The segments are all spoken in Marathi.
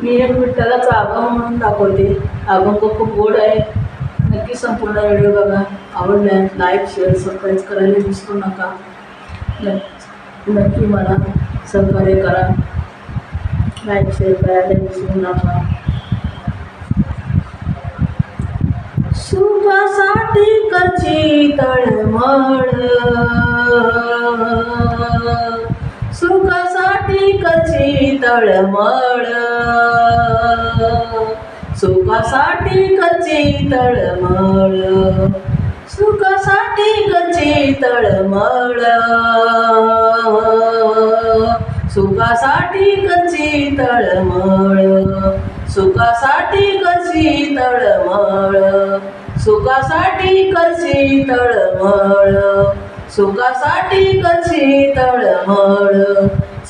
मी एक विठ्ठलाचा अभंग म्हणून दाखवते. अभंग खूप गोड आहे. नक्की संपूर्ण व्हिडिओ बघा. आवडल्यास लाईक शेअर सबस्क्राईब करायला विसरू नका. नक्की मला सहकार्य करा. लाईक शेअर करायला विसरू नका. सुखासाठी करची तळमळ, सुखासाठी करची तळमळ, सुखासाठी करची तळमळ, सुखासाठी करची तळमळ, सुखासाठी करची तळमळ, सुखासाठी करची तळमळ, सुखासाठी करची तळमळ, सुखासाठी करची तळमळ,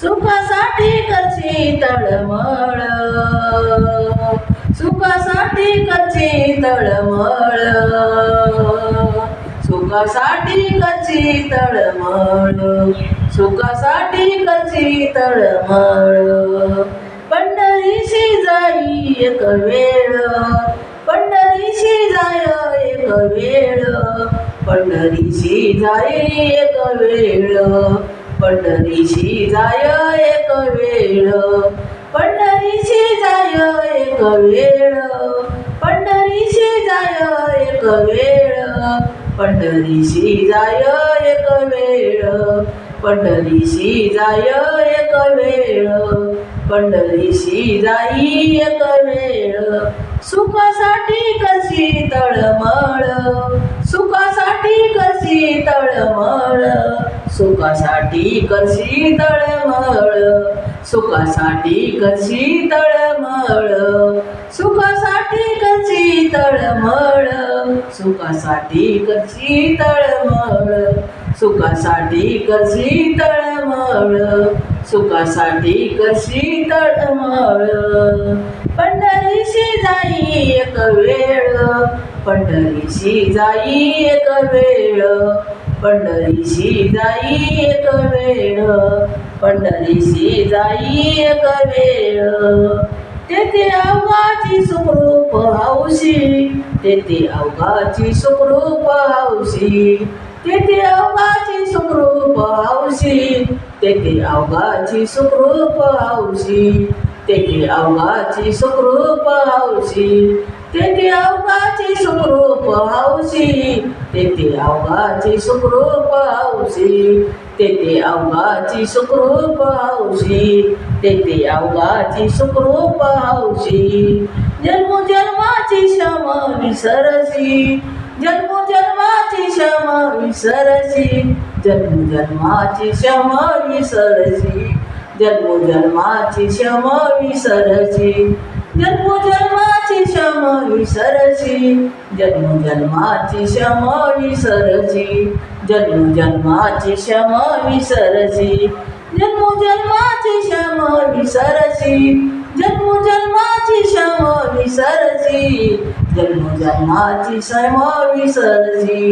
सुखासाठी करची तळमळ, सुखासाठी करची तळमळ, सुखासाठी करची तळमळ, सुखासाठी करची तळमळ. पंढरीशी जाई एक वेळ, पंढरीशी जाय एक वेळ, पंढरीशी जाय एक वेळ, पंढरीशी जाय एक वेळ, पंढरीशी जाय एक वेळ, पंढरीशी जाय एक वेळ, पंढरीशी जाय एक वेळ, पंढरीशी जाय एक वेळ, पंढरीशी जाई एक वेळ. सुखासाठी करची तळमळ, सुखासाठी करची तळमळ, सुखासाठी करची तळमळ, सुखासाठी करची तळमळ, सुखासाठी करची तळमळ, सुखासाठी करची तळमळ, सुखासाठी करची तळमळ, सुखासाठी करची तळमळ. पंढरीशी जाई एक वेळ, पंढरीशी जाई एक वेळ, पंढरीशी जाई एक वेळ, पंढरीशी जाई एक वेळ. तेथे अवघाची सुखरूप हौशी, तेथे अवघाची सुखरूप हौशी, तेथे अवघाची सुखरूप हौशी, तेथे अवघाची सुखरूप हौशी, तेथे अवघाची सुखरूप हौशी, तेथे अवघाची सुखरूप हौशी, तेथे अवघाची सुखरूप हौशी, तेथे अवघाची सुखरूप हौशी, तेथे अवघाची सुखरूप हौशी. जन्मोजन्माची क्षमा विसरसी, जन्मोजन्माची क्षमा विसरसी, जन्मोजन्माची क्षमा विसरसी, जन्मोजन्माची क्षमा विसरसी, जन्मोजन्माची क्षमा विसरसी, जन्मोजन्माची क्षमा विसरसी, जन्मोजन्माची क्षमा विसरसी, जन्मोजन्माची क्षमा विसरसी, जन्मोजन्माची क्षमा विसरसी, जन्मोजन्माची क्षमा विसरसी,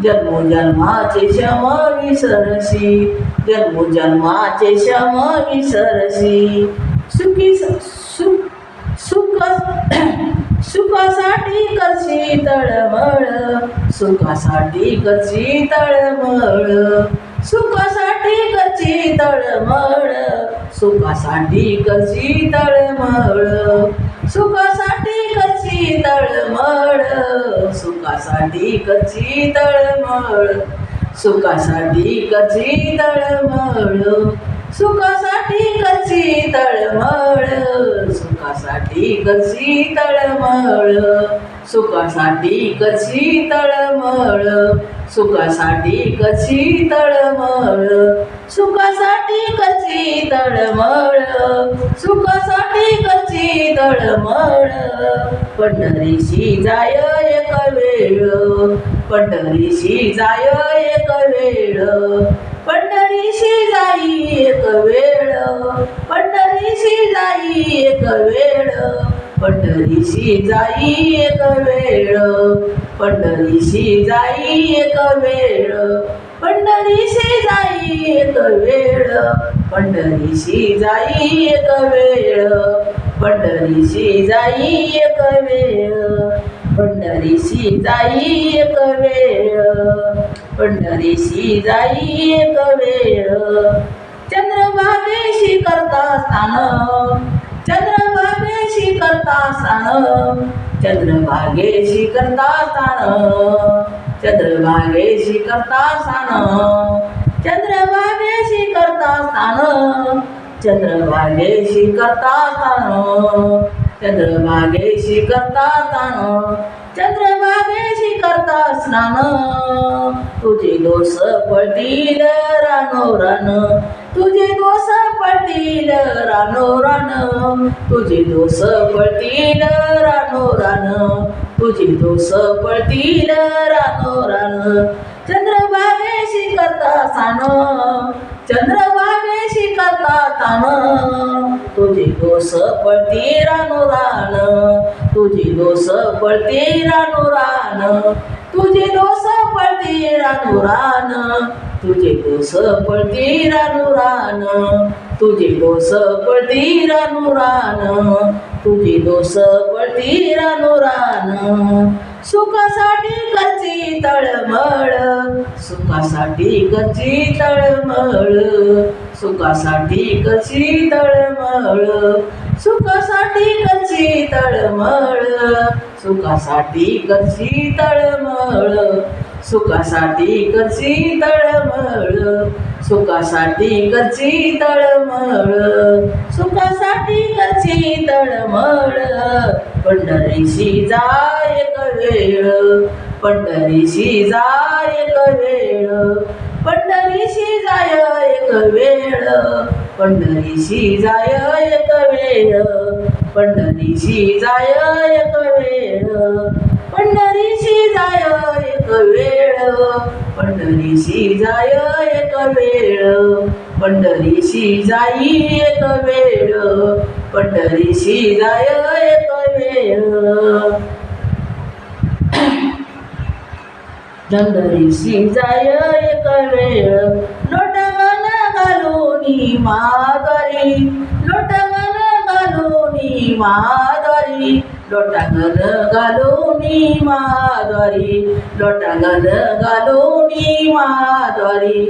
जन्मोजन्माची क्षमा विसरसी, जन्मोजन्माची क्षमा विसरसी. सुखासाठी करची तळमळ, सुखासाठी करची तळमळ, सुखासाठी करची तळमळ, सुखासाठी करची तळमळ, सुखासाठी करची तळमळ, सुखासाठी करची तळमळ, सुखासाठी करची तळमळ, सुखासाठी करची तळमळ, सुखासाठी करची तळमळ, सुखासाठी करची तळमळ, सुखासाठी करची तळमळ, सुखासाठी करची तळमळ, सुखासाठी करची तळमळ. पंढरीशी जाय एक वेळ, पंढरीशी जाय एक वेळ, पंढरीशी जाई एक वेळ, पंढरीशी जाई एक वेळ, पंढरीशी जाई एक वेळ, पंढरीशी जाई एक वेळ, पंढरीशी जाई एक वेळ, पंढरीशी जाई एक वेळ, पंढरीशी जाई एक वेळ, पंढरीशी जाई एक वेळ, पंढरीशी जाई एक वेळ. चंद्रभागेशी करता स्थान, चंद्रभागेशी करता स्थान, चंद्रभागेशी करता स्थान, चंद्रभागेशी करता स्थान, चंद्रभागेशी करता स्थान, चंद्रभागेशी करता स्थान, चंद्रभागेशी करता स्थान, चंद्रभागेशी करता स्नान. तुझे दोष पडतील रानोरान, तुझे दोष पडतील रानोरान, तुझे दोष पडतील रानोरान, तुझे दोष पडतील रानोरान. चंद्रभागेशी करता स्नान, चंद्रभागेशी करता तान, तुझे दोष पडती रानोरान, तुझे दोष पडती रानोरान, तुझे दोष पडती रानोरान, तुझे दोष पडती रानोरान, तुझे दोष पडती रानोरान, तुझे दोष पडती रानोरान. सुखासाठी करची तळमळ, सुखासाठी करची तळमळ, सुखासाठी करची तळमळ, सुखासाठी करची तळमळ, सुखासाठी करची तळमळ, सुखासाठी करची तळमळ, सुखासाठी करची तळमळ, सुखासाठी करची तळमळ. पंढरीशी जाय एक वेळ, पंढरीशी जाय एक वेळ, पंढरीशी जाय एक वेळ, पंढरीशी जाय एक वेळ, पंढरीशी जाय एक वेळ, पंढरीशी जाय एक वेळ, पंढरीशी जाय एक वेळ, पंढरीशी जाई एक वेळ, पंढरीशी जाय एक वेळ. पंढरीशी जाय एक वेळ, लोटंगण घालूनी माघारी, लोटंगण घालूनी माघारी, लोटांगण घालूनी माघारी, लोटांगण घालूनी माघारी,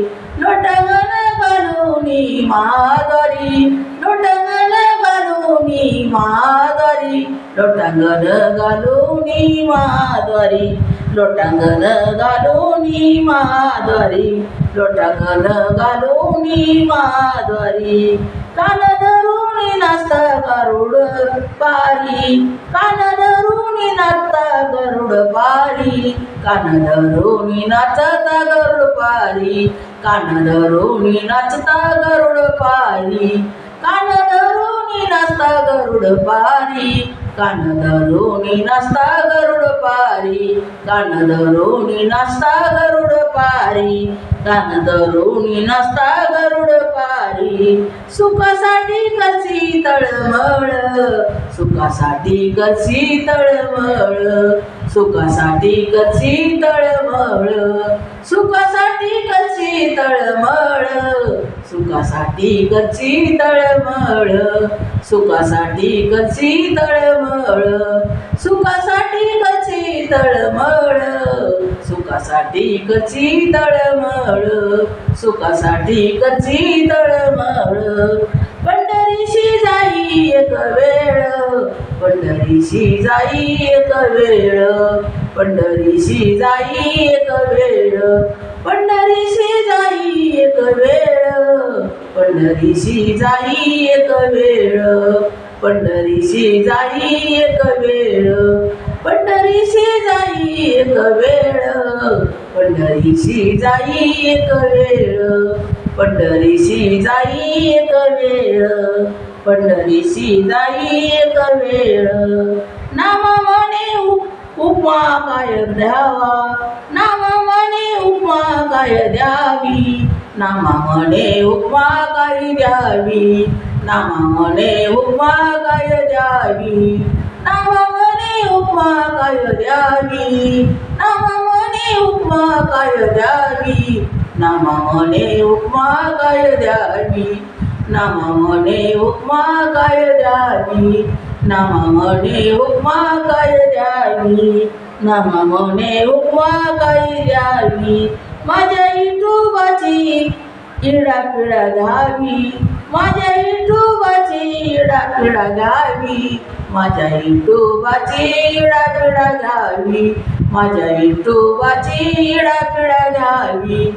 लोटांगण घालूनी माघारी, लोटांगण घालूनी माघारी, लोटांगण घालूनी माघारी, लोटांगण घालूनी माघारी, लोटांगण घालूनी माघारी. कान धरून नाचता गरुड पारी, कान धरून नाचता गरुड पारी, कान धरून नाचता गरुड पारी, कान धरून नाचता गरुड पारी, कान धरून नाचता गरुड पारी, कान धरून नाचता गरुड पारी, कान धरून नाचता गरुड पारी, कान धरून नाचता गरुड पारी. सुखासाठी करची तळमळ, सुखासाठी करची तळमळ, सुखासाठी करची तळमळ, सुखासाठी करची तळमळ, सुखासाठी करची तळमळ, सुखासाठी करची तळमळ, सुखासाठी करची तळमळ, सुखासाठी करची तळमळ, सुखासाठी करची तळमळ. पंढरीशी जाई एक वेळ, पंढरीशी जाई एक वेळ, पंढरीशी जाई एक वेळ, पंढरीशी जाई एक वेळ, पंढरीशी जाई एक वेळ, पंढरीशी जाई एक वेळ, पंढरीशी जाई एक वेळ, पंढरीशी जाई एक वेळ, पंढरीशी जाई एक वेळ, पंढरीशी जाई एक वेळ. नाम म्हणे उपमा काय द्यावा, नाम म्हणे उपमा काय द्यावी, नाम म्हणे उपमा काय द्यावी, नाम म्हणे उपमा काय द्यावी, नाम म्हणे उपमा काय द्यावी, नाम म्हणे उपमा काय द्यावी, नाम म्हणे उपमा काय द्यावी. नामा म्हणे उपमा काय द्यावी, नामा म्हणे उपमा काय द्यावी, नामा म्हणे उपमा काय द्यावी. माझ्या विठोबाची इडापिडा घ्यावी, माझ्या विठोबाची इडापिडा घ्यावी, माझ्या विठोबाची इडापिडा घ्यावी, माझ्या विठोबाची इडापिडा घ्यावी,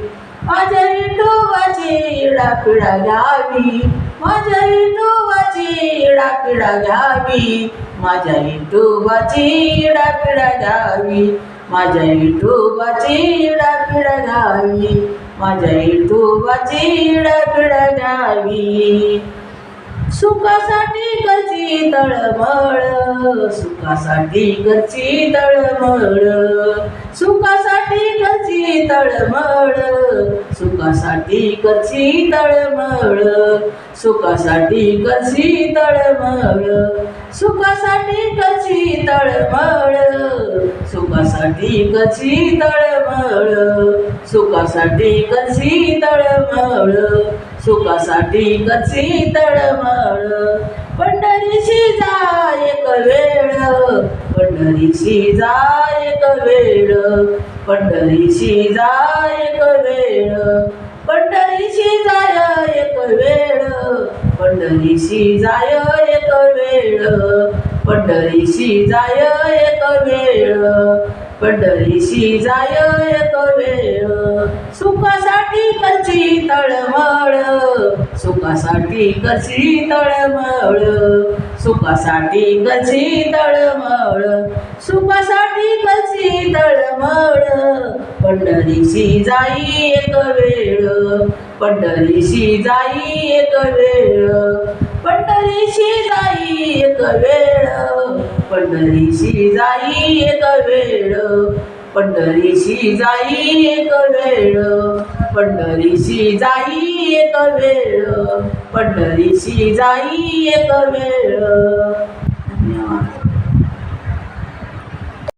माझ्या विठोबाची इडापिडा घ्यावी, माझ्या विठोबाची इडापिडा घ्यावी, माझ्या विठोबाची इडापिडा घ्यावी, माझ्या विठोबाची इडापिडा घ्यावी, माझ्या विठोबाची इडापिडा घ्यावी. सुखासाठी करची तळमळ, सुखासाठी करची तळमळ, सुखासाठी करची तळमळ, सुखासाठी करची तळमळ, सुखासाठी करची तळमळ, सुखासाठी करची तळमळ, सुखासाठी करची तळमळ, सुखासाठी करची तळमळ, सुखासाठी करची तळमळ. पंढरीशी जा एक वेळ, पंढरीशी जा एक वेळ, पंढरीशी जा एक वेळ, पंढरीशी जाय एक वेळ, पंढरीशी जाय एक वेळ, पंढरीशी जाय एक वेळ, पंढरीशी जाय एक वेळ. सुखासाठी करची तळमळ, सुखासाठी करची तळमळ, सुखासाठी करची तळमळ, सुखासाठी करची तळमळ. पंढरीशी जाई एक वेळ, पंढरीशी जाई एक वेळ, पंढरीशी जाई एक वेळ, पंढरीशी जाई एक वेळ, पंढरीशी जाई एक वेळ, पंढरीशी जाई एक वेळ, पंढरीशी जाई एक वेळ.